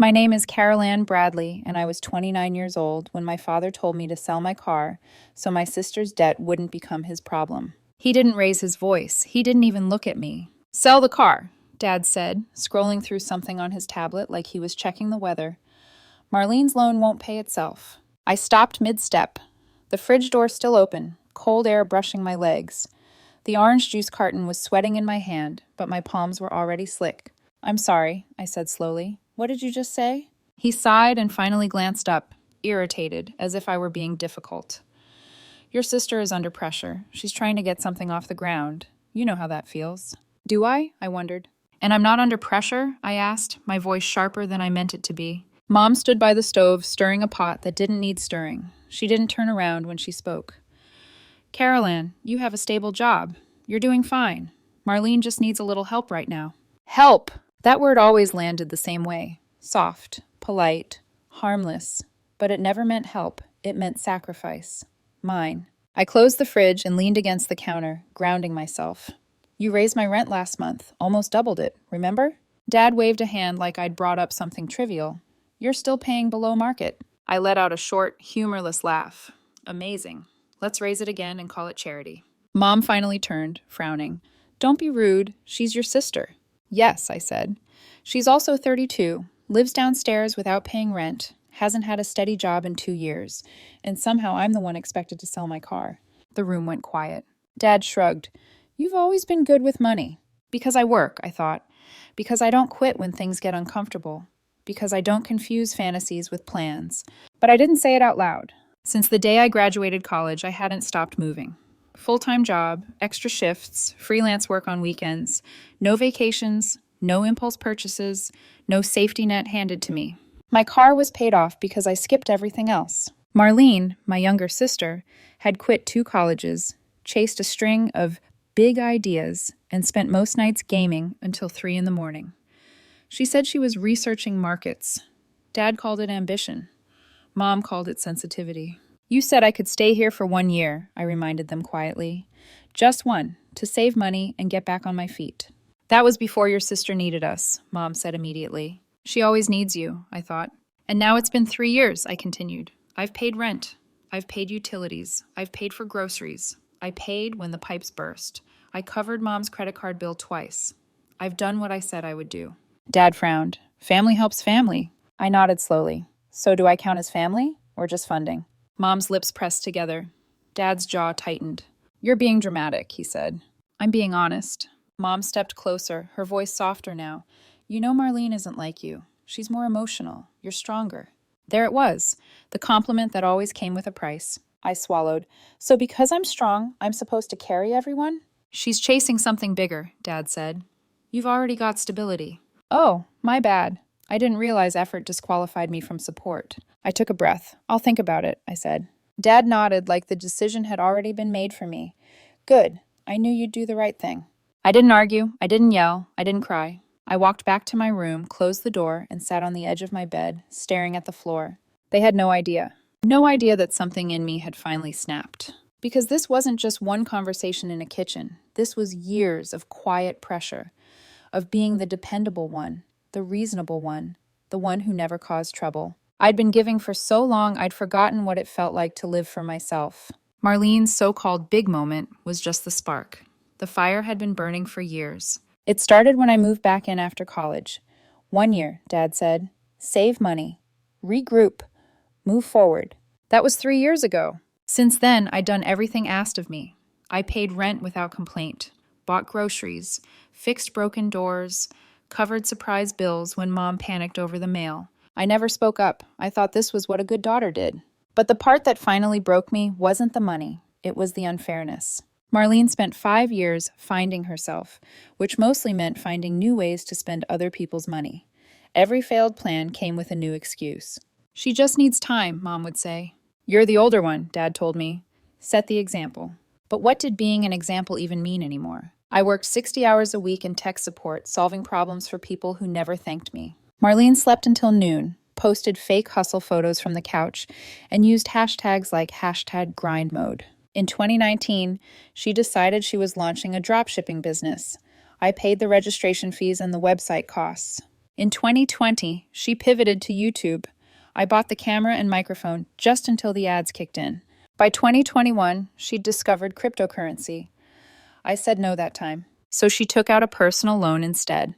My name is Carol Ann Bradley, and I was 29 years old when my father told me to sell my car so my sister's debt wouldn't become his problem. He didn't raise his voice. He didn't even look at me. Sell the car, Dad said, scrolling through something on his tablet like he was checking the weather. Marlene's loan won't pay itself. I stopped mid-step. The fridge door still open, cold air brushing my legs. The orange juice carton was sweating in my hand, but my palms were already slick. I'm sorry, I said slowly. What did you just say? He sighed and finally glanced up, irritated, as if I were being difficult. Your sister is under pressure. She's trying to get something off the ground. You know how that feels. Do I? I wondered. And I'm not under pressure? I asked, my voice sharper than I meant it to be. Mom stood by the stove, stirring a pot that didn't need stirring. She didn't turn around when she spoke. Carol Ann, you have a stable job. You're doing fine. Marlene just needs a little help right now. Help! That word always landed the same way. Soft, polite, harmless. But it never meant help. It meant sacrifice. Mine. I closed the fridge and leaned against the counter, grounding myself. You raised my rent last month, almost doubled it, remember? Dad waved a hand like I'd brought up something trivial. You're still paying below market. I let out a short, humorless laugh. Amazing. Let's raise it again and call it charity. Mom finally turned, frowning. Don't be rude. She's your sister. Yes, I said. She's also 32, lives downstairs without paying rent, hasn't had a steady job in 2 years, and somehow I'm the one expected to sell my car. The room went quiet. Dad shrugged. You've always been good with money. Because I work, I thought. Because I don't quit when things get uncomfortable. Because I don't confuse fantasies with plans. But I didn't say it out loud. Since the day I graduated college, I hadn't stopped moving. Full-time job, extra shifts, freelance work on weekends, no vacations, no impulse purchases, no safety net handed to me. My car was paid off because I skipped everything else. Marlene, my younger sister, had quit 2 colleges, chased a string of big ideas, and spent most nights gaming until 3 in the morning. She said she was researching markets. Dad called it ambition. Mom called it sensitivity. You said I could stay here for 1 year, I reminded them quietly. Just one, to save money and get back on my feet. That was before your sister needed us, Mom said immediately. She always needs you, I thought. And now it's been 3 years, I continued. I've paid rent. I've paid utilities. I've paid for groceries. I paid when the pipes burst. I covered Mom's credit card bill twice. I've done what I said I would do. Dad frowned. Family helps family. I nodded slowly. So do I count as family or just funding? Mom's lips pressed together. Dad's jaw tightened. You're being dramatic, he said. I'm being honest. Mom stepped closer, her voice softer now. You know Marlene isn't like you. She's more emotional. You're stronger. There it was, the compliment that always came with a price. I swallowed. So because I'm strong, I'm supposed to carry everyone? She's chasing something bigger, Dad said. You've already got stability. Oh, my bad. I didn't realize effort disqualified me from support. I took a breath. I'll think about it, I said. Dad nodded like the decision had already been made for me. Good. I knew you'd do the right thing. I didn't argue. I didn't yell. I didn't cry. I walked back to my room, closed the door, and sat on the edge of my bed, staring at the floor. They had no idea. No idea that something in me had finally snapped. Because this wasn't just one conversation in a kitchen. This was years of quiet pressure, of being the dependable one, the reasonable one, the one who never caused trouble. I'd been giving for so long I'd forgotten what it felt like to live for myself. Marlene's so-called big moment was just the spark. The fire had been burning for years. It started when I moved back in after college. 1 year, Dad said. Save money. Regroup. Move forward. That was 3 years ago. Since then, I'd done everything asked of me. I paid rent without complaint, bought groceries, fixed broken doors, covered surprise bills when Mom panicked over the mail. I never spoke up. I thought this was what a good daughter did. But the part that finally broke me wasn't the money. It was the unfairness. Marlene spent 5 years finding herself, which mostly meant finding new ways to spend other people's money. Every failed plan came with a new excuse. She just needs time, Mom would say. You're the older one, Dad told me. Set the example. But what did being an example even mean anymore? I worked 60 hours a week in tech support, solving problems for people who never thanked me. Marlene slept until noon, posted fake hustle photos from the couch, and used hashtags like #grindmode. In 2019, she decided she was launching a dropshipping business. I paid the registration fees and the website costs. In 2020, she pivoted to YouTube. I bought the camera and microphone just until the ads kicked in. By 2021, she'd discovered cryptocurrency. I said no that time. So she took out a personal loan instead.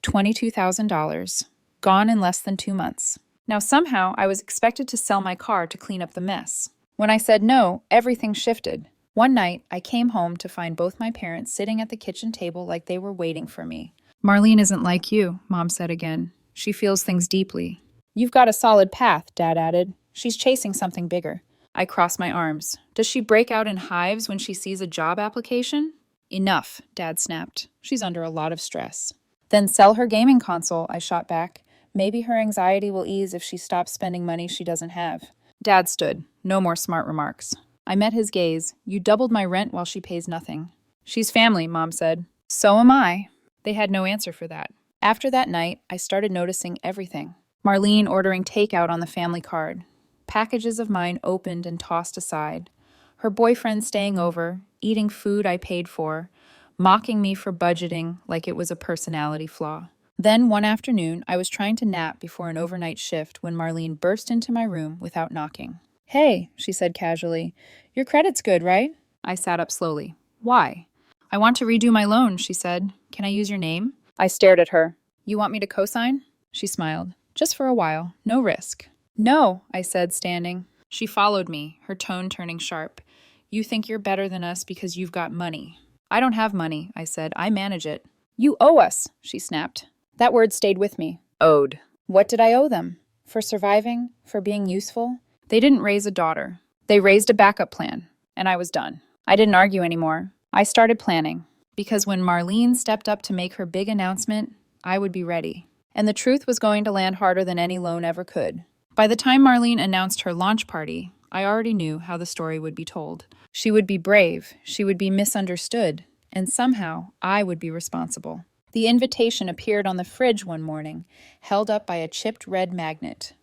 $22,000. Gone in less than 2 months. Now somehow I was expected to sell my car to clean up the mess. When I said no, everything shifted. One night, I came home to find both my parents sitting at the kitchen table like they were waiting for me. Marlene isn't like you, Mom said again. She feels things deeply. You've got a solid path, Dad added. She's chasing something bigger. I crossed my arms. Does she break out in hives when she sees a job application? Enough, Dad snapped. She's under a lot of stress. Then sell her gaming console, I shot back. Maybe her anxiety will ease if she stops spending money she doesn't have. Dad stood. No more smart remarks. I met his gaze. You doubled my rent while she pays nothing. She's family, Mom said. So am I. They had no answer for that. After that night, I started noticing everything. Marlene ordering takeout on the family card. Packages of mine opened and tossed aside. Her boyfriend staying over, eating food I paid for, mocking me for budgeting like it was a personality flaw. Then one afternoon, I was trying to nap before an overnight shift when Marlene burst into my room without knocking. Hey, she said casually, your credit's good, right? I sat up slowly. Why? I want to redo my loan, she said. Can I use your name? I stared at her. You want me to co-sign? She smiled. Just for a while. No risk. No, I said, standing. She followed me, her tone turning sharp. You think you're better than us because you've got money. I don't have money, I said. I manage it. You owe us, she snapped. That word stayed with me. Owed. What did I owe them? For surviving? For being useful? They didn't raise a daughter. They raised a backup plan, and I was done. I didn't argue anymore. I started planning, because when Marlene stepped up to make her big announcement, I would be ready. And the truth was going to land harder than any loan ever could. By the time Marlene announced her launch party, I already knew how the story would be told. She would be brave, she would be misunderstood, and somehow I would be responsible. The invitation appeared on the fridge one morning, held up by a chipped red magnet.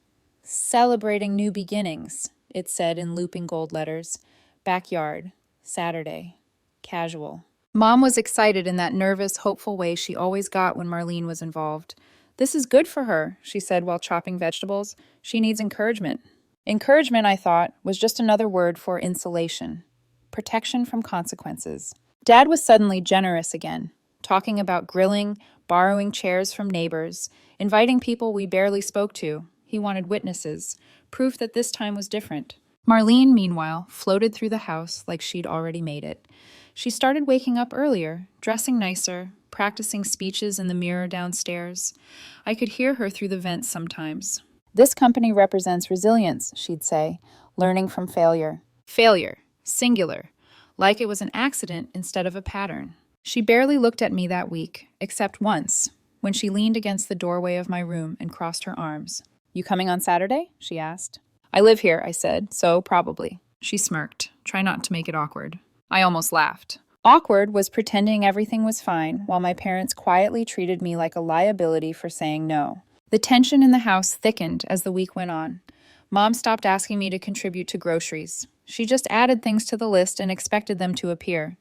Celebrating new beginnings, it said in looping gold letters. Backyard. Saturday. Casual. Mom was excited in that nervous, hopeful way she always got when Marlene was involved. This is good for her, she said while chopping vegetables. She needs encouragement. Encouragement, I thought, was just another word for insulation. Protection from consequences. Dad was suddenly generous again, talking about grilling, borrowing chairs from neighbors, inviting people we barely spoke to. He wanted witnesses, proof that this time was different. Marlene, meanwhile, floated through the house like she'd already made it. She started waking up earlier, dressing nicer, practicing speeches in the mirror downstairs. I could hear her through the vents sometimes. This company represents resilience, she'd say, learning from failure. Failure, singular, like it was an accident instead of a pattern. She barely looked at me that week, except once, when she leaned against the doorway of my room and crossed her arms. You coming on Saturday? She asked. I live here, I said, so probably. She smirked. Try not to make it awkward. I almost laughed. Awkward was pretending everything was fine while my parents quietly treated me like a liability for saying no. The tension in the house thickened as the week went on. Mom stopped asking me to contribute to groceries. She just added things to the list and expected them to appear.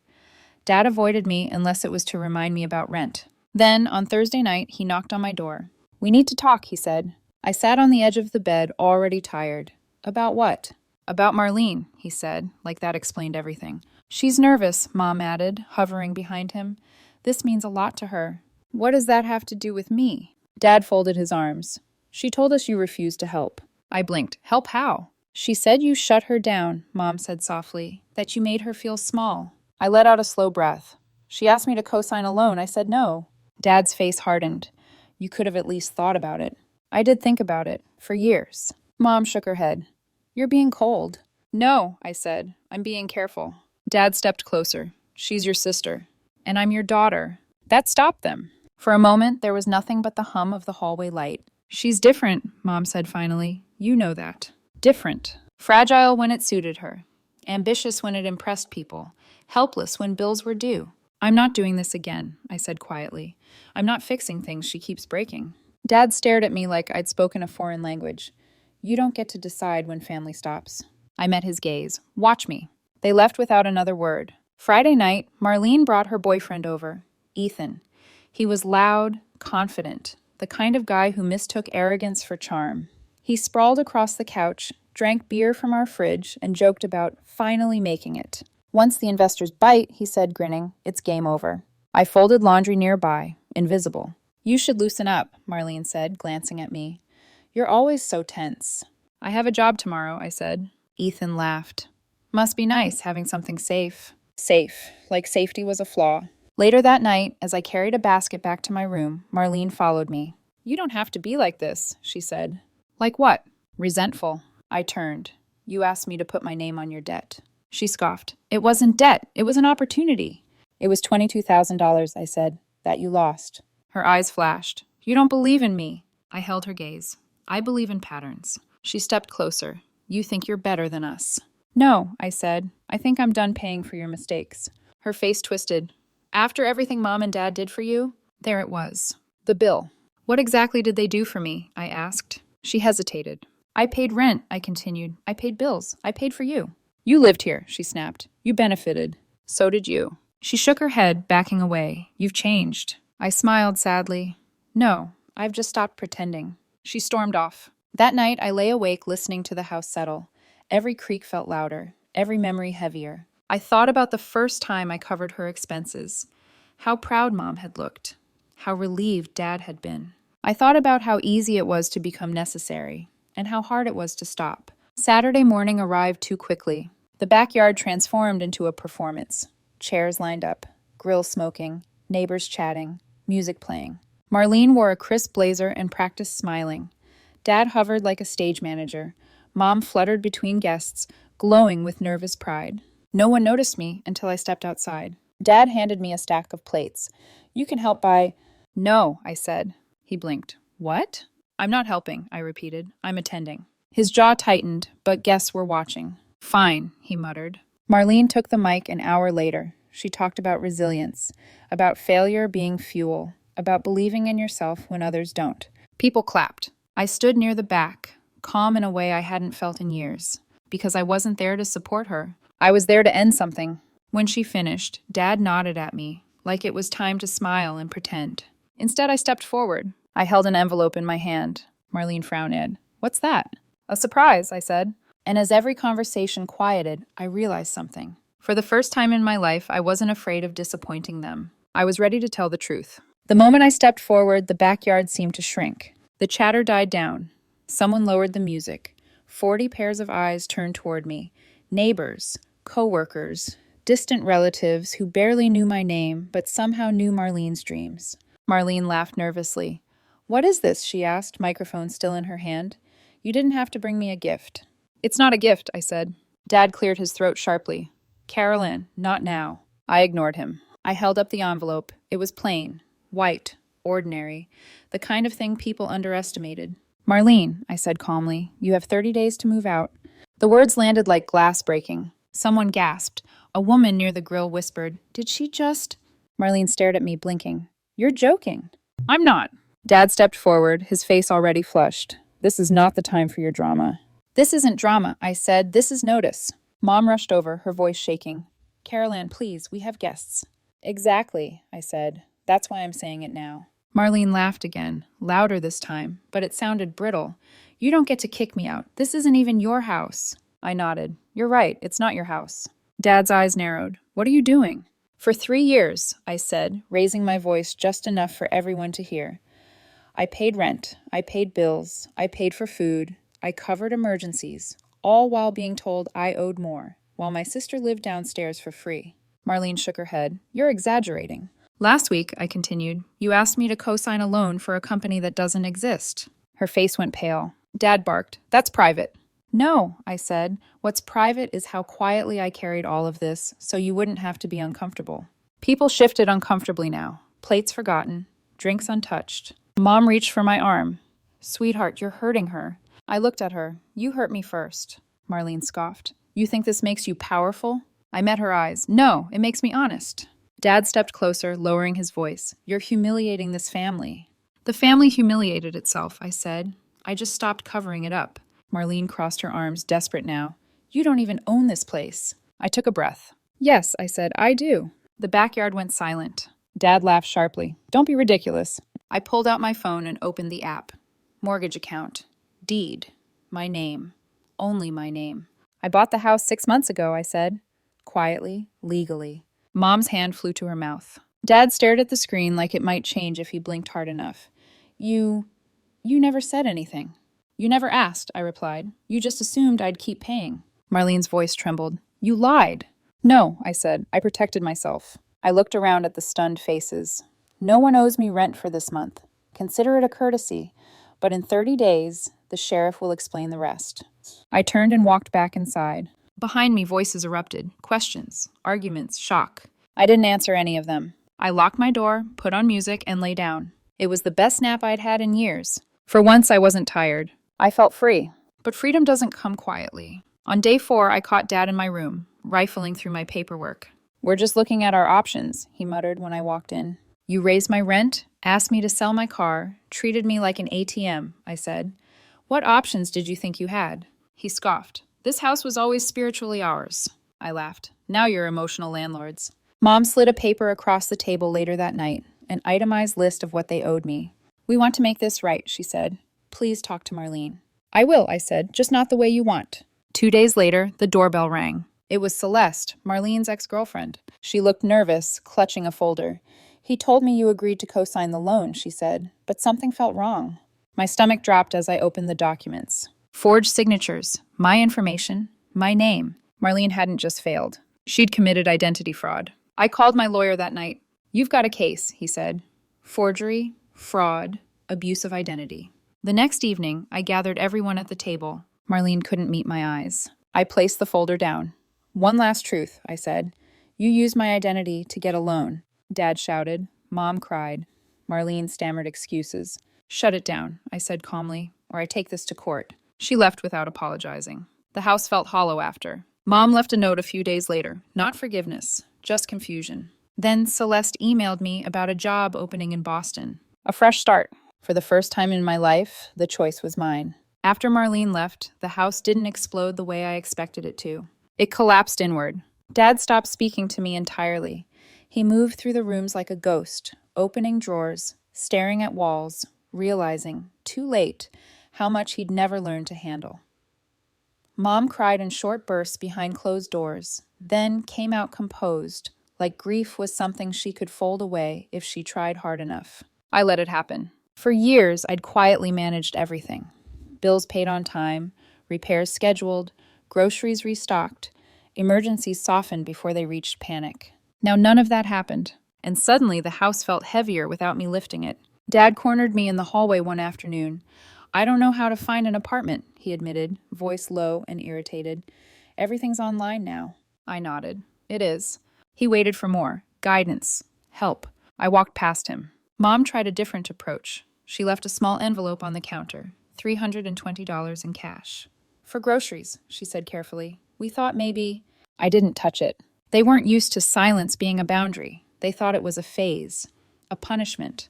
Dad avoided me unless it was to remind me about rent. Then, on Thursday night, he knocked on my door. We need to talk, he said. I sat on the edge of the bed, already tired. About what? About Marlene, he said, like that explained everything. She's nervous, Mom added, hovering behind him. This means a lot to her. What does that have to do with me? Dad folded his arms. She told us you refused to help. I blinked. Help how? She said you shut her down, Mom said softly, that you made her feel small. I let out a slow breath. She asked me to co-sign a loan. I said no. Dad's face hardened. You could have at least thought about it. I did think about it, for years. Mom shook her head. You're being cold. No, I said. I'm being careful. Dad stepped closer. She's your sister. And I'm your daughter. That stopped them. For a moment, there was nothing but the hum of the hallway light. She's different, Mom said finally. You know that. Different. Fragile when it suited her. Ambitious when it impressed people. Helpless when bills were due. I'm not doing this again, I said quietly. I'm not fixing things she keeps breaking. Dad stared at me like I'd spoken a foreign language. You don't get to decide when family stops. I met his gaze. Watch me. They left without another word. Friday night, Marlene brought her boyfriend over, Ethan. He was loud, confident, the kind of guy who mistook arrogance for charm. He sprawled across the couch, drank beer from our fridge, and joked about finally making it. Once the investors bite, he said, grinning, it's game over. I folded laundry nearby, invisible. You should loosen up, Marlene said, glancing at me. You're always so tense. I have a job tomorrow, I said. Ethan laughed. Must be nice having something safe. Safe, like safety was a flaw. Later that night, as I carried a basket back to my room, Marlene followed me. You don't have to be like this, she said. Like what? Resentful. I turned. You asked me to put my name on your debt. She scoffed. It wasn't debt. It was an opportunity. It was $22,000, I said, that you lost. Her eyes flashed. You don't believe in me. I held her gaze. I believe in patterns. She stepped closer. You think you're better than us. No, I said. I think I'm done paying for your mistakes. Her face twisted. After everything Mom and Dad did for you? There it was. The bill. What exactly did they do for me? I asked. She hesitated. I paid rent, I continued. I paid bills. I paid for you. You lived here, she snapped. You benefited. So did you. She shook her head, backing away. You've changed. I smiled sadly. No, I've just stopped pretending. She stormed off. That night, I lay awake listening to the house settle. Every creak felt louder, every memory heavier. I thought about the first time I covered her expenses. How proud Mom had looked. How relieved Dad had been. I thought about how easy it was to become necessary, and how hard it was to stop. Saturday morning arrived too quickly. The backyard transformed into a performance. Chairs lined up, grill smoking, neighbors chatting, music playing. Marlene wore a crisp blazer and practiced smiling. Dad hovered like a stage manager. Mom fluttered between guests, glowing with nervous pride. No one noticed me until I stepped outside. Dad handed me a stack of plates. You can help by... No, I said. He blinked. What? I'm not helping, I repeated. I'm attending. His jaw tightened, but guests were watching. Fine, he muttered. Marlene took the mic an hour later. She talked about resilience, about failure being fuel, about believing in yourself when others don't. People clapped. I stood near the back, calm in a way I hadn't felt in years, because I wasn't there to support her. I was there to end something. When she finished, Dad nodded at me, like it was time to smile and pretend. Instead, I stepped forward. I held an envelope in my hand. Marlene frowned. What's that? A surprise, I said. And as every conversation quieted, I realized something. For the first time in my life, I wasn't afraid of disappointing them. I was ready to tell the truth. The moment I stepped forward, the backyard seemed to shrink. The chatter died down. Someone lowered the music. 40 pairs of eyes turned toward me. Neighbors, co-workers, distant relatives who barely knew my name, but somehow knew Marlene's dreams. Marlene laughed nervously. What is this? She asked, microphone still in her hand. You didn't have to bring me a gift. It's not a gift, I said. Dad cleared his throat sharply. Carolyn, not now. I ignored him. I held up the envelope. It was plain, white, ordinary, the kind of thing people underestimated. Marlene, I said calmly, you have 30 days to move out. The words landed like glass breaking. Someone gasped. A woman near the grill whispered, Did she just... Marlene stared at me, blinking. You're joking. I'm not. Dad stepped forward, his face already flushed. This is not the time for your drama. This isn't drama, I said. This is notice. Mom rushed over, her voice shaking. Carolyn, please, we have guests. Exactly, I said. That's why I'm saying it now. Marlene laughed again, louder this time, but it sounded brittle. You don't get to kick me out. This isn't even your house. I nodded. You're right, it's not your house. Dad's eyes narrowed. What are you doing? For 3 years, I said, raising my voice just enough for everyone to hear. I paid rent, I paid bills, I paid for food, I covered emergencies, all while being told I owed more, while my sister lived downstairs for free. Marlene shook her head. You're exaggerating. Last week, I continued, you asked me to co-sign a loan for a company that doesn't exist. Her face went pale. Dad barked. That's private. No, I said. What's private is how quietly I carried all of this, so you wouldn't have to be uncomfortable. People shifted uncomfortably now. Plates forgotten. Drinks untouched. Mom reached for my arm. Sweetheart, you're hurting her. I looked at her. You hurt me first. Marlene scoffed. You think this makes you powerful? I met her eyes. No, it makes me honest. Dad stepped closer, lowering his voice. You're humiliating this family. The family humiliated itself, I said. I just stopped covering it up. Marlene crossed her arms, desperate now. You don't even own this place. I took a breath. Yes, I said, I do. The backyard went silent. Dad laughed sharply. Don't be ridiculous. I pulled out my phone and opened the app. Mortgage account. Deed. My name. Only my name. I bought the house 6 months ago, I said. Quietly, legally. Mom's hand flew to her mouth. Dad stared at the screen like it might change if he blinked hard enough. You never said anything. You never asked, I replied. You just assumed I'd keep paying. Marlene's voice trembled. You lied. No, I said. I protected myself. I looked around at the stunned faces. No one owes me rent for this month. Consider it a courtesy. But in 30 days, the sheriff will explain the rest. I turned and walked back inside. Behind me, voices erupted. Questions, arguments, shock. I didn't answer any of them. I locked my door, put on music, and lay down. It was the best nap I'd had in years. For once, I wasn't tired. I felt free. But freedom doesn't come quietly. On day 4, I caught Dad in my room, rifling through my paperwork. We're just looking at our options, he muttered when I walked in. You raised my rent, asked me to sell my car, treated me like an ATM, I said. What options did you think you had? He scoffed. This house was always spiritually ours. I laughed. Now you're emotional landlords. Mom slid a paper across the table later that night, an itemized list of what they owed me. We want to make this right, she said. Please talk to Marlene. I will, I said, just not the way you want. 2 days later, the doorbell rang. It was Celeste, Marlene's ex-girlfriend. She looked nervous, clutching a folder. He told me you agreed to co-sign the loan, she said, but something felt wrong. My stomach dropped as I opened the documents. Forged signatures, my information, my name. Marlene hadn't just failed. She'd committed identity fraud. I called my lawyer that night. You've got a case, he said. Forgery, fraud, abuse of identity. The next evening, I gathered everyone at the table. Marlene couldn't meet my eyes. I placed the folder down. One last truth, I said. You used my identity to get a loan. Dad shouted. Mom cried. Marlene stammered excuses. Shut it down, I said calmly, or I take this to court. She left without apologizing. The house felt hollow after. Mom left a note a few days later. Not forgiveness, just confusion. Then Celeste emailed me about a job opening in Boston. A fresh start. For the first time in my life, the choice was mine. After Marlene left, the house didn't explode the way I expected it to. It collapsed inward. Dad stopped speaking to me entirely. He moved through the rooms like a ghost, opening drawers, staring at walls, realizing, too late, how much he'd never learned to handle. Mom cried in short bursts behind closed doors, then came out composed, like grief was something she could fold away if she tried hard enough. I let it happen. For years, I'd quietly managed everything. Bills paid on time, repairs scheduled, groceries restocked, emergencies softened before they reached panic. Now none of that happened, and suddenly the house felt heavier without me lifting it. Dad cornered me in the hallway one afternoon. I don't know how to find an apartment, he admitted, voice low and irritated. Everything's online now. I nodded. It is. He waited for more. Guidance. Help. I walked past him. Mom tried a different approach. She left a small envelope on the counter, $320 in cash. For groceries, she said carefully. We thought maybe... I didn't touch it. They weren't used to silence being a boundary. They thought it was a phase, a punishment,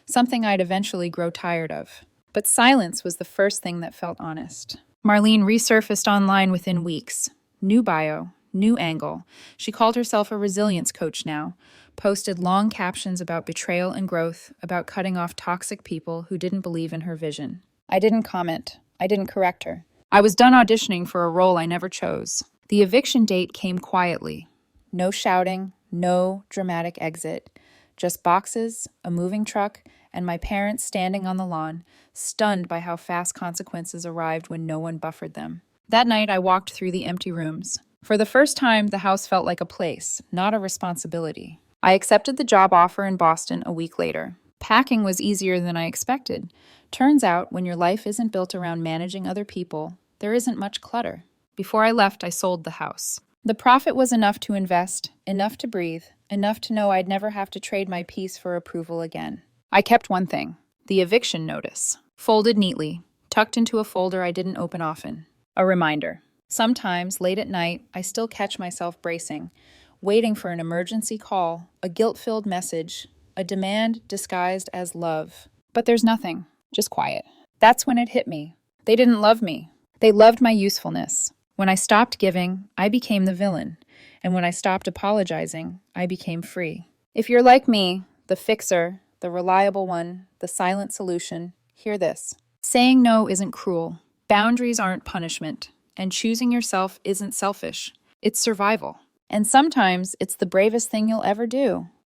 something I'd eventually grow tired of. But silence was the first thing that felt honest. Marlene resurfaced online within weeks. New bio, new angle. She called herself a resilience coach now, posted long captions about betrayal and growth, about cutting off toxic people who didn't believe in her vision. I didn't comment. I didn't correct her. I was done auditioning for a role I never chose. The eviction date came quietly. No shouting, no dramatic exit. Just boxes, a moving truck, and my parents standing on the lawn, stunned by how fast consequences arrived when no one buffered them. That night, I walked through the empty rooms. For the first time, the house felt like a place, not a responsibility. I accepted the job offer in Boston a week later. Packing was easier than I expected. Turns out, when your life isn't built around managing other people, there isn't much clutter. Before I left, I sold the house. The profit was enough to invest, enough to breathe, enough to know I'd never have to trade my peace for approval again. I kept one thing, the eviction notice, folded neatly, tucked into a folder I didn't open often. A reminder. Sometimes, late at night, I still catch myself bracing, waiting for an emergency call, a guilt-filled message, a demand disguised as love. But there's nothing, just quiet. That's when it hit me. They didn't love me. They loved my usefulness. When I stopped giving, I became the villain. And when I stopped apologizing, I became free. If you're like me, the fixer, the reliable one, the silent solution, hear this. Saying no isn't cruel. Boundaries aren't punishment. And choosing yourself isn't selfish. It's survival. And sometimes it's the bravest thing you'll ever do.